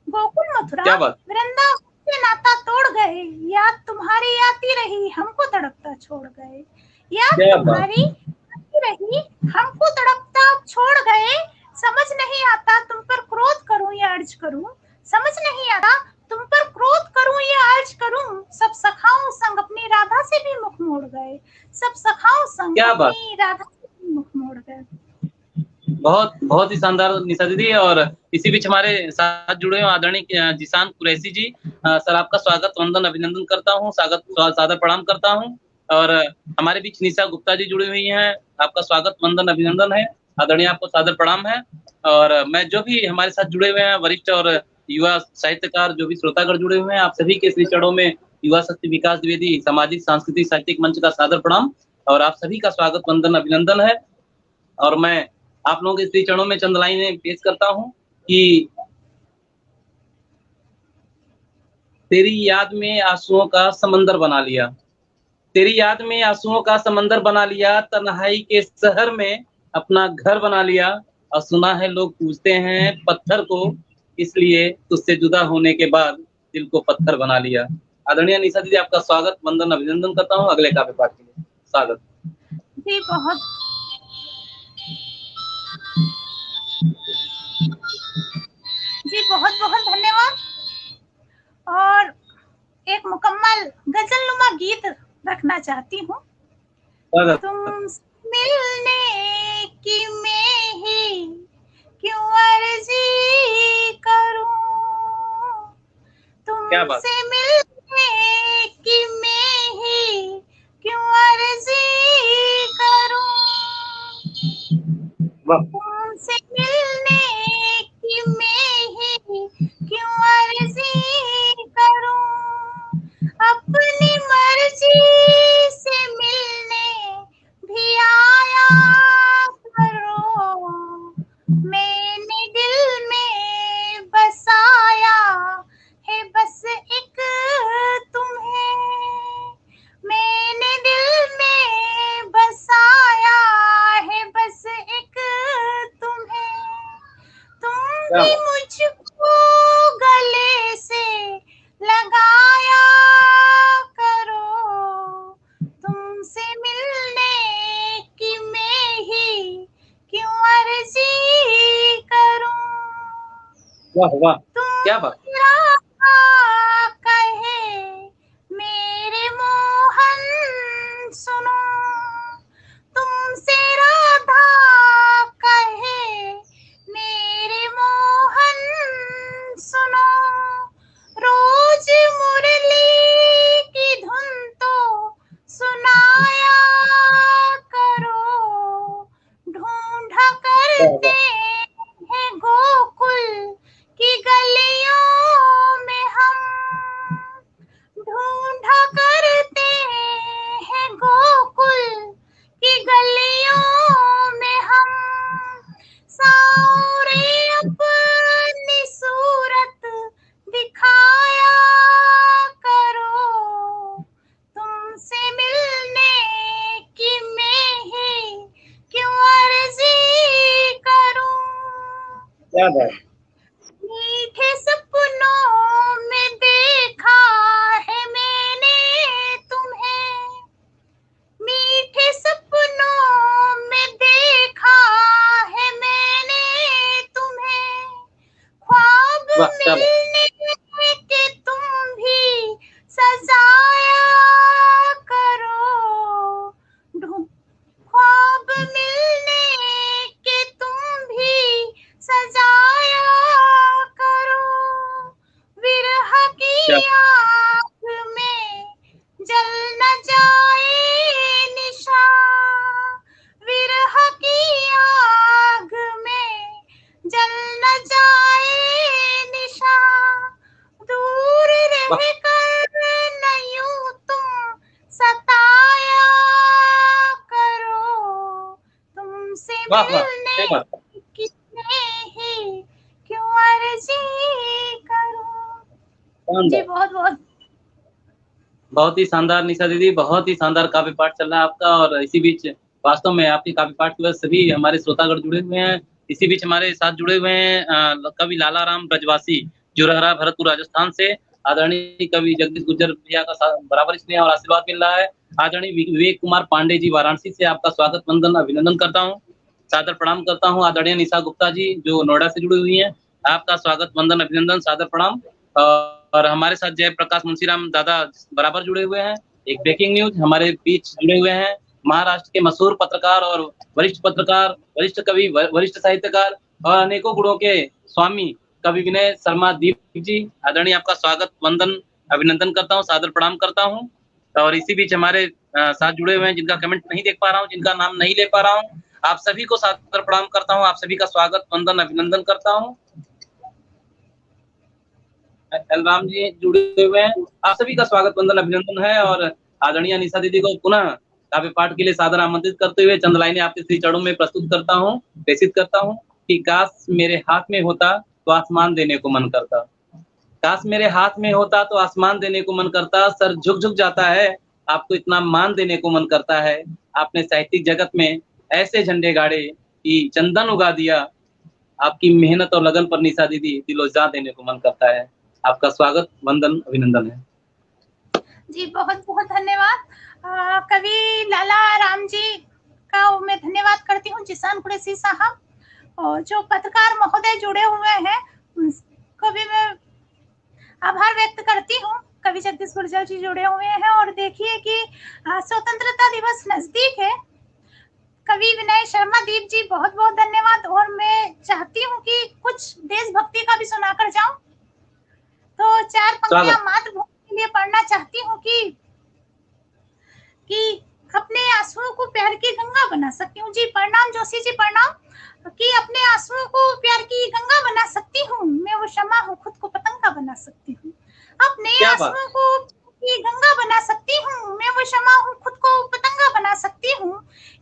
गोकुल मथुरा वृंदावन से नाता तोड़ गए, याद तुम्हारी आती रही हमको तड़पता छोड़ गए, याद तुम्हारी आती रही हमको तड़पता छोड़ गए, समझ नहीं आता तुम पर क्रोध करूं या अर्ज करूं, समझ नहीं आता तुम पर क्रोध करूं या अर्ज करूं, सब सखाओं संग अपनी राधा से भी मुख मोड़ गए, सब सखाओं संग अपनी राधा से भी मुख मोड़ गए। बहुत ही शानदार निशा दीदी। और इसी बीच हमारे साथ जुड़े हुए आदरणीय जिशान कुरैशी जी, सर आपका स्वागत वंदन अभिनंदन करता हूँ, सादर प्रणाम करता हूँ। और हमारे बीच निशा गुप्ता जी जुड़ी हुई हैं, आपका स्वागत वंदन अभिनंदन है, आदरणीय आपको सादर प्रणाम है। और मैं जो भी हमारे साथ जुड़े हुए हैं वरिष्ठ और युवा साहित्यकार, जो भी श्रोतागण जुड़े हुए हैं, आप सभी के श्री चरणों में युवा शक्ति विकास द्विवेदी सामाजिक सांस्कृतिक साहित्यिक मंच का सादर प्रणाम और आप सभी का स्वागत वंदन अभिनंदन है। और मैं आप लोगों के श्री चरणों में चंद लाइनें पेश करता हूं कि तेरी याद में आंसुओं का समंदर बना लिया, तेरी याद में आंसुओं का समंदर बना लिया, तन्हाई के शहर में अपना घर बना लिया। और सुना है लोग पूछते हैं पत्थर को, इसलिए तुझसे जुदा होने के बाद दिल को पत्थर बना लिया। आदरणीय निशा दीदी, आपका स्वागत, वंदन, अभिनंदन करता हूँ अगले काव्य पाठ के लिए। स्वागत। जी बहुत बहुत बहुत धन्यवाद। और एक मुकम्मल गजलनुमा गीत रखना चाहती हूँ। स्वागत। तुम मिलने की मैं ही क्यों अर्जी करूं, क्या बात। तुमसे मिलने की मैं ही क्यों अर्जी करूं, तुमसे मिलने की मैं ही क्यों अर्जी करूं, अपनी मर्जी से मिलने भी आया करो, मैंने दिल में बसाया है बस एक तुम्हें, मैंने दिल में बसाया है बस एक तुम्हें, तुम भी मुझको गले से लगाया करो, तुमसे मिलने की मैं ही क्यों अर्जी करूं। वाह वाह, क्या बात। कहे मेरे मोहन सुनो, तुमसे राधा कहे मेरे मोहन सुनो, रोज मुरली की धुन तो सुनाया करो, ढूंढा करते हैं गोकुल की गलियों में हम, ढूंढा करते हैं गोकुल की गलियों में हम, सारे अपनी सूरत दिखाया करो, तुमसे मिलने की मैं ही क्यों अर्जी करूं। क्या बात। मीठे सपनों में देखा है मैंने तुम्हें, मीठे सपनों में देखा है मैंने तुम्हें, ख्वाब मिलने के तुम भी सजाया करो, ख्वाब मिलने के तुम भी सजाया करो, विरह की आग में जल न जाए निशा, विरह की आग में जल न जाए निशा, दूर रह कर न यूं तुम सताया करो, तुमसे मिलने की मैं ही क्यों अर्जी करूं। जी बहुत बहुत बहुत ही शानदार निशा दीदी, बहुत ही शानदार काव्य पाठ चल रहा है आपका। और इसी बीच वास्तव में आपके काव्य पाठ की वजह से सभी हमारे श्रोतागण जुड़े हुए हैं। इसी बीच हमारे साथ जुड़े हुए हैं कवि लाला राम ब्रजवासी, जुरहरा भरतपुर राजस्थान से। आदरणीय कवि जगदीश गुज्जर भैया का बराबर स्नेह और आशीर्वाद मिल रहा है। आदरणीय विवेक कुमार पांडे जी वाराणसी से, आपका स्वागत, वंदन, अभिनंदन करता हूँ, सादर प्रणाम करता हूँ। आदरणीय निशा गुप्ता जी जो नोएडा से जुड़ी हुई हैं, आपका स्वागत, वंदन, अभिनंदन, सादर प्रणाम। और हमारे साथ जयप्रकाश मुंशीराम दादा बराबर जुड़े हुए हैं। एक ब्रेकिंग न्यूज हमारे बीच जुड़े हुए हैं, महाराष्ट्र के मशहूर पत्रकार और वरिष्ठ पत्रकार, वरिष्ठ कवि, वरिष्ठ साहित्यकार और अनेकों गुणों के स्वामी कवि विनय शर्मा दीप जी। आदरणीय आपका स्वागत, वंदन, अभिनंदन करता हूँ, सादर प्रणाम करता हूँ। और इसी बीच हमारे साथ जुड़े हुए हैं जिनका कमेंट नहीं देख पा रहा हूँ, जिनका नाम नहीं ले पा रहा हूँ, आप सभी को सादर प्रणाम करता हूँ, आप सभी का स्वागत, वंदन, अभिनंदन करता हूँ। राम जी जुड़े हुए हैं, आप सभी का स्वागत, वंदन, अभिनंदन है। और आदरणीय निशा दीदी को पुनः काव्य पाठ के लिए सादर आमंत्रित करते हुए चंद लाइनें आपके श्री चरणों में प्रस्तुत करता हूँ, प्रेषित करता हूँ कि काश मेरे हाथ में होता तो आसमान देने को मन करता, काश मेरे हाथ में होता तो आसमान देने को मन करता, सर झुक झुक जाता है, आपको इतना मान देने को मन करता है। आपने साहित्यिक जगत में ऐसे झंडे गाड़े कि चंदन उगा दिया। आपकी मेहनत और लगन पर निशा दीदी दिलो-जान देने को मन करता है। आपका स्वागत, वंदन, अभिनंदन है। जी, बहुत-बहुत धन्यवाद। कवि लाला राम जी का मैं धन्यवाद करती हूँ, जिशान कुरैशी साहब, और जो पत्रकार महोदय जुड़े हुए हैं, उनको भी मैं आभार व्यक्त करती हूँ। कवि जगदीश गुर्जर जी जुड़े हुए हैं, और देखिए कि स्वतंत्रता दिवस नजदीक है। कवि विनय शर्मा दीप जी, बहुत-बहुत धन्यवाद। और मैं चाहती हूँ कि कुछ देशभक्ति का भी सुनाकर जाऊं, तो 4 पंक्तियां मातृभूमि के लिए पढ़ना चाहती हूँ कि अपने आंसुओं को प्यार की गंगा बना सकती हूँ। जी प्रणाम जोशी जी, प्रणाम। कि अपने आंसुओं को प्यार की गंगा बना सकती हूँ, मैं वो क्षमा हूँ, खुद को पतंगा बना सकती हूँ। अपने आंसुओं को की गंगा बना सकती हूँ, मैं वो क्षमा हूँ, खुद को पतंगा बना सकती हूँ।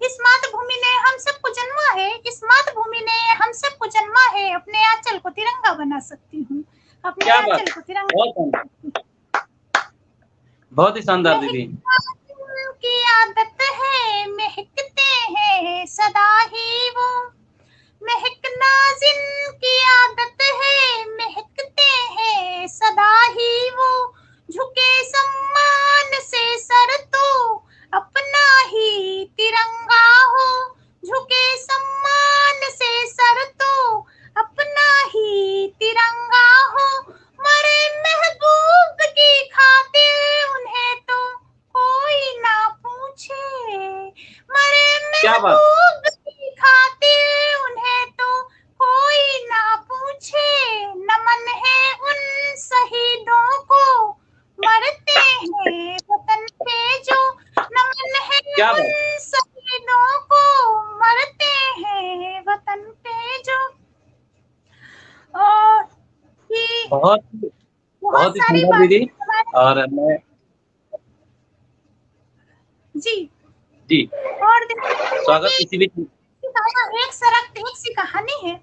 इस मातृभूमि ने हम सबको जन्मा है, इस मातृभूमि ने हम सबको जन्मा है, अपने आंचल को तिरंगा बना सकती हूँ, अपने आंचल को तिरंगा। बहुत ही शानदार दीदी। की आदत है महकते हैं सदा ही वो, महकना जिनकी आदत है महकते हैं सदा ही वो, झुके सम्मान से सर तो अपना ही तिरंगा हो, झुके सम्मान से सर तो अपना ही तिरंगा हो, मरे महबूब की खातिर उन्हें तो कोई ना पूछे, मरे महबूब की खातिर उन्हें तो कोई ना पूछे, नमन है उन शहीदों को मरते हैं वतन पे जो, नमन है उन शहीदों को मरते हैं वतन पे जो। और बहुत सारी बातें, और मैं जी जी और स्वागत किसी भी एक सड़क एक सी कहानी है,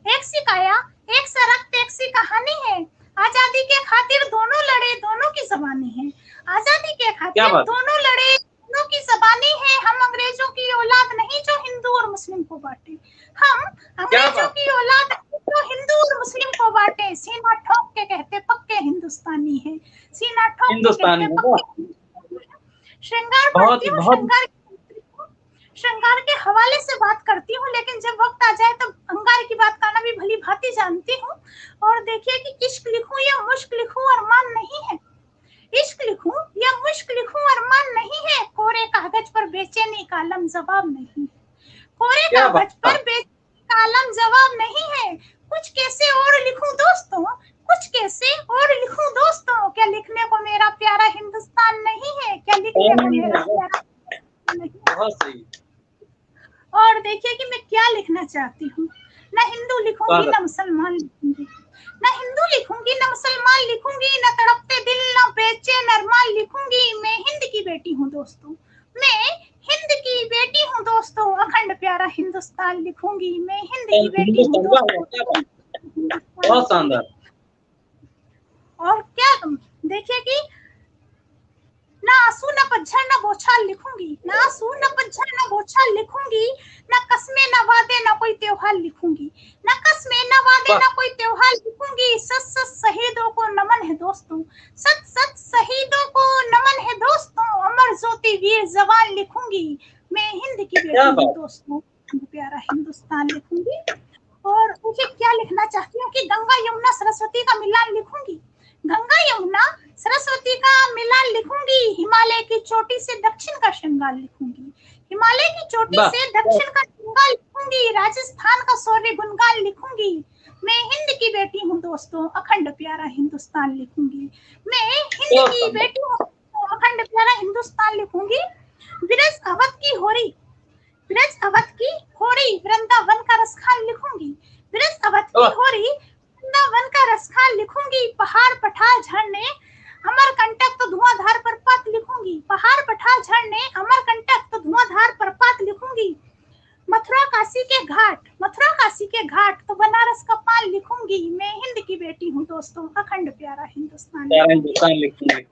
एक सी काया एक सड़क एक सी कहानी है, आजादी के खातिर दोनों लड़े दोनों की जबानी है, आजादी के खातिर दोनों लड़े दोनों की जबानी है, हम अंग्रेजों की औलाद नहीं जो हिंदू और मुस्लिम को बांटे, हम अंग्रेजों की औलाद जो हिंदू और मुस्लिम को बांटे, सीना ठोक के कहते पक्के हिंदुस्तानी है, सीना ठोक के कहते पक्के। श्रृंगार पढ़ती हूँ, श्रृंगार के हवाले से बात करती हूँ, लेकिन जब वक्त आ जाए तब अंगार की बात करना भी भली भांति जानती हूँ। और देखिए कि इश्क लिखूं या मुश्क लिखूं अरमान नहीं है, इश्क लिखूं या मुश्क लिखूं अरमान नहीं है, कोरे कागज पर बेचैनी का आलम जवाब नहीं है, कोरे कागज पर बेचैनी का आलम जवाब नहीं है, कुछ कैसे और लिखूं दोस्तों, कुछ कैसे और लिखूं दोस्तों, क्या लिखने को मेरा प्यारा हिंदुस्तान नहीं है, क्या लिखने को मेरा प्यारा नहीं। बहुत सही। और देखिए कि मैं क्या लिखना चाहती हूँ, ना हिंदू लिखूंगी ना मुसलमान लिखूंगी, ना हिंदू लिखूंगी ना मुसलमान लिखूंगी, ना तड़पते दिल ना बेचैन अरमान लिखूंगी, मैं हिंद की बेटी हूँ दोस्तों, मैं हिंद की बेटी हूँ दोस्तों, अखंड प्यारा हिंदुस्तान लिखूंगी, मैं हिंद की बेटी हूँ दोस्तों। बहुत शानदार। और क्या देखिए कि ना आंसू ना पतझड़ ना बौछार लिखूंगी, ना आंसू ना पतझड़ ना बौछार लिखूंगी, ना कस्में ना वादे ना कोई त्योहार लिखूंगी, ना कस्में ना वादे ना कोई त्योहार लिखूंगी, सच सच शहीदों को नमन है दोस्तों, सच सच शहीदों को नमन है दोस्तों, अमर ज्योति वीर जवान लिखूंगी, मैं हिंद की बेटी हूँ दोस्तों, प्यारा हिंदुस्तान लिखूंगी। और मुझे क्या लिखना चाहती हूँ कि गंगा यमुना सरस्वती का मिलान लिखूंगी, गंगा यमुना सरस्वती का मिलान लिखूंगी, हिमालय की चोटी से दक्षिण का श्रृंगार लिखूंगी, हिमालय की चोटी से दक्षिण का श्रृंगार लिखूंगी, राजस्थान का शौर्य गुणगान लिखूंगी, मैं हिंद की बेटी हूँ दोस्तों, अखंड प्यारा हिंदुस्तान लिखूंगी, मैं हिंद की बेटी हूँ, अखंड प्यारा हिंदुस्तान लिखूंगी। ब्रज अवध की होरी, ब्रज अवध की होरी वृंदावन का रसखान लिखूंगी, ब्रज अवध की होरी वृंदावन का रसखान लिखूंगी, पहाड़ पठार झरने अमरकंटक तो धुआंधार प्रपात लिखूंगी, पहाड़ पठार झरने अमरकंटक तो धुआंधार प्रपात लिखूंगी, मथुरा काशी के घाट, मथुरा काशी के घाट तो बनारस का पान लिखूंगी, मैं हिंद की बेटी हूँ दोस्तों, अखंड प्यारा प्यारा हिंदुस्तान प्यारा हिंदुस्तान लिखूंगी।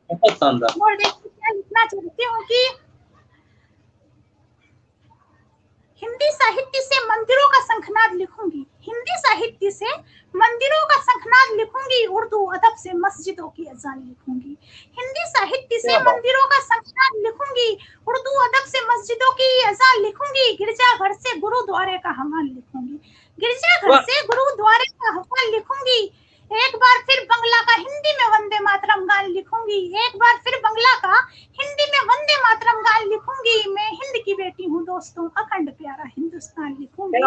बहुत शानदार। और देखिए क्या लिखना चाहती हूँ कि हिंदी साहित्य से मंदिरों का शंखनाद लिखूंगी, हिंदी साहित्य से मंदिरों का शंखनाद लिखूंगी, उर्दू अदब से मस्जिदों की अजान लिखूंगी। हिंदी साहित्य से मंदिरों का शंखनाद लिखूंगी, उर्दू अदब से मस्जिदों की अजान लिखूंगी, गिरजाघर से गुरुद्वारे का हवान लिखूंगी, गिरजाघर से गुरुद्वारे का हवान लिखूंगी। एक बार फिर बंगला का हिंदी में वंदे मातरम गान लिखूंगी, एक बार फिर बंगला का हिंदी में वंदे मातरम गान लिखूंगी। मैं हिंद की बेटी हूँ दोस्तों, अखंड प्यारा हिंदुस्तान लिखूंगी।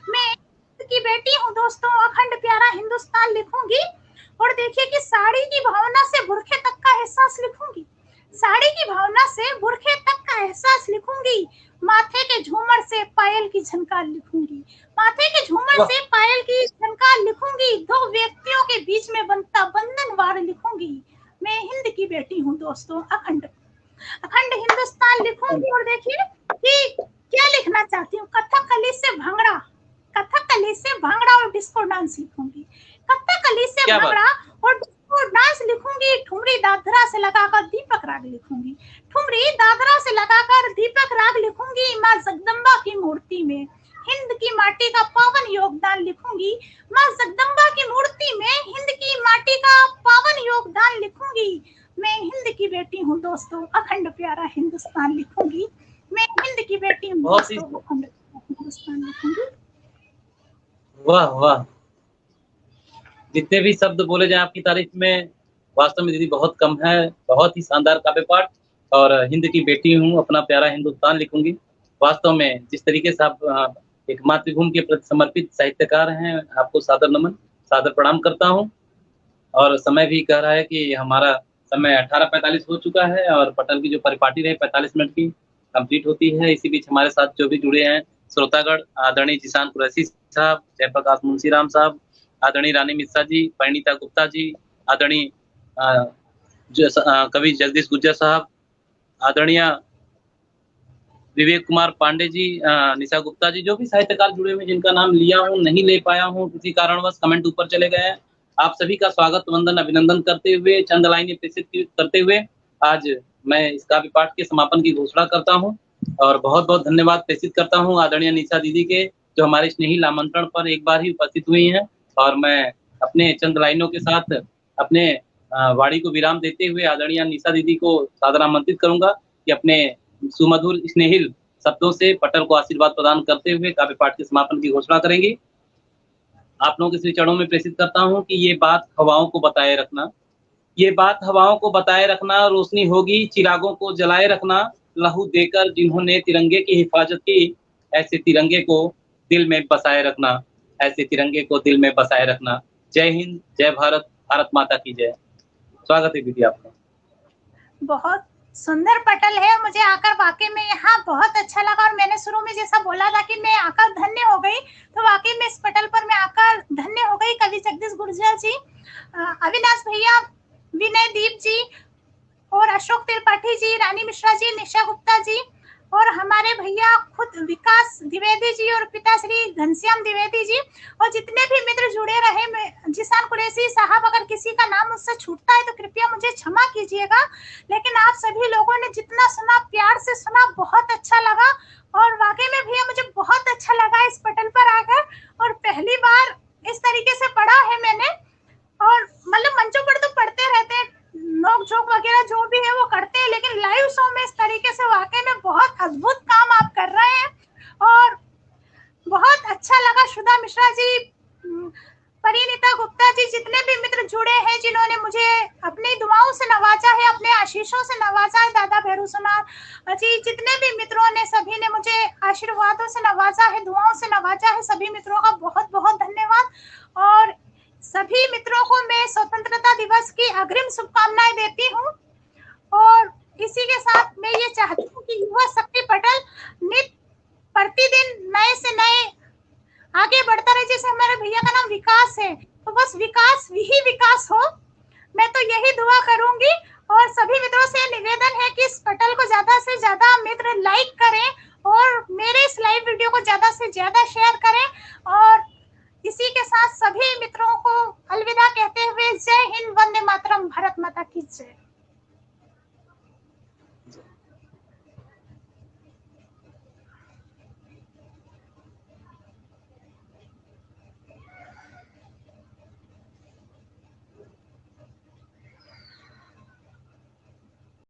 मैं हिंद की बेटी हूँ दोस्तों, अखंड प्यारा हिंदुस्तान लिखूंगी। और देखिए कि साड़ी की भावना से बुरखे तक का एहसास लिखूंगी, साड़ी की भावना से बुरखे तक का एहसास लिखूंगी। माथे के झूमर से पायल की झनकार लिखूंगी, माथे के झूमर से पायल की झनकार लिखूंगी। दो व्यक्तियों के बीच में बनता बंधन वार लिखूंगी। मैं हिंद की बेटी हूँ दोस्तों, अखंड अखंड हिंदुस्तान लिखूंगी। और देखिए कि क्या लिखना चाहती हूँ, कथकली से भांगड़ा, कथकली से भांगड़ा और डिस्को डांस लिखूंगी, कथकली से भांगड़ा और डिस्को डांस लिखूंगी। ठुमरी दादरा से लगाकर दीपक राग लिखूंगी, ठुमरी दादरा से लगाकर दीपक राग लिखूंगी। माँ जगदम्बा की मूर्ति में हिंद की माटी का पावन योगदान लिखूंगी, माँ जगदम्बा की मूर्ति में हिंद की माटी का पावन योगदान लिखूंगी। मैं हिंद की बेटी हूँ दोस्तों, अखंड प्यारा हिंदुस्तान लिखूंगी। मैं हिंद की बेटी हूँ दोस्तों, अखंड हिंदुस्तान लिखूंगी। वाह वाह, जितने भी शब्द बोले जाए आपकी तारीफ में, वास्तव में दीदी बहुत कम है। बहुत ही शानदार काव्य पाठ। और हिंद की बेटी हूँ, अपना प्यारा हिंदुस्तान लिखूंगी। वास्तव में जिस तरीके से आप एक मातृभूमि के प्रति समर्पित साहित्यकार हैं, आपको सादर नमन, सादर प्रणाम करता हूँ। और समय भी कह रहा है कि हमारा समय 18:45 हो चुका है और पटल की जो परिपाटी रही 45 मिनट की कंप्लीट होती है। इसी बीच हमारे साथ जो भी जुड़े हैं श्रोतागण, आदरणीय जिशान कुरैशी साहब, जयप्रकाश मुंशीराम साहब, आदरणीय रानी मिश्रा जी, परिणीता गुप्ता जी, आदरणीय कवि जगदीश गुज्जर साहब, आदरणीय विवेक कुमार पांडे जी, निशा गुप्ता जी, जो भी साहित्यकार जुड़े हुए जिनका नाम लिया हूँ, नहीं ले पाया हूँ किसी कारणवश, कमेंट ऊपर चले गए हैं। आप सभी का स्वागत, वंदन, अभिनंदन करते हुए, चंद लाइनें प्रेषित करते हुए आज मैं इस काव्य पाठ के समापन की घोषणा करता हूँ। और बहुत बहुत धन्यवाद प्रेषित करता हूँ आदरणीय निशा दीदी के, जो हमारे स्नेहिल आमंत्रण पर एक बार ही उपस्थित हुई हैं। और मैं अपने चंद लाइनों के साथ अपने वाणी को विराम देते हुए आदरणीय निशा दीदी को सादर आमंत्रित करूंगा कि अपने सुमधुर स्नेहिल शब्दों से पटल को आशीर्वाद प्रदान करते हुए काव्य पाठ के समापन की घोषणा करेंगी। आप लोगों के श्री चरणों में प्रेषित करता हूं कि ये बात हवाओं को बताए रखना, ये बात हवाओं को बताए रखना, रोशनी होगी चिरागों को जलाए रखना, लहू देकर जिन्होंने तिरंगे की हिफाजत की, ऐसे तिरंगे को दिल में बसाए रखना, ऐसे तिरंगे को दिल में बसाए रखना। जय हिंद, जय भारत, भारत माता की जय। स्वागत है दीदी आपका। बहुत सुंदर पटल है, मुझे आकर वाकई में यहाँ बहुत अच्छा लगा। और मैंने शुरू में जैसा बोला था कि मैं आकर धन्य हो गई, तो वाकई में इस पटल पर मैं आकर धन्य हो गई। कवि जगदीश गुर्जर जी, अविनाश भैया, विनय दीप जी और अशोक त्रिपाठी जी, रानी मिश्रा जी, निशा गुप्ता जी और हमारे भैया खुद विकास द्विवेदी जी और पिताश्री घनश्याम द्विवेदी जी और जितने भी मित्र जुड़े रहे। जिशान कुरैशी साहब, अगर किसी का नाम मुझसे छूटता है तो कृपया मुझे क्षमा कीजिएगा। लेकिन आप सभी लोगों ने जितना सुना, प्यार से सुना, बहुत अच्छा लगा। और वाकई में भैया मुझे बहुत अच्छा लगा इस पटल पर आकर, और पहली बार इस तरीके से पढ़ा है मैंने। और मतलब मंचों पर तो पढ़ते रहते हैं, नोक झोंक वगैरह जो भी है वो करते हैं, लेकिन लाइव शो में इस तरीके से वाकई में बहुत अद्भुत काम आप कर रहे हैं और बहुत अच्छा लगा। सुधा मिश्रा जी, परिणीता गुप्ता जी, जितने भी मित्र जुड़े हैं, जिन्होंने मुझे अपनी दुआओं से नवाजा है, अपने आशीषों से नवाजा है, दादा भैरू सुनार जी, जितने भी मित्रों ने, सभी ने मुझे आशीर्वादों से नवाजा है, दुआओं से नवाजा है, सभी मित्रों का बहुत बहुत धन्यवाद। और सभी मित्रों को मैं स्वतंत्रता दिवस की अग्रिम शुभकामनाएं देती हूँ। और इसी के साथ मैं ये चाहती हूँ कि युवा शक्ति पटल नित्य प्रतिदिन नए से नए आगे बढ़ता रहे। जैसे हमारे भैया का नाम विकास है, तो बस विकास ही विकास हो, मैं तो यही दुआ करूंगी। और सभी मित्रों से निवेदन है कि इस पटल को ज्यादा से ज्यादा मित्र लाइक करें और मेरे इस लाइव वीडियो को ज्यादा से ज्यादा शेयर करें। और इसी के साथ सभी मित्रों को अलविदा कहते हुए जय हिंद, वंदे मातरम, भारत माता की जय।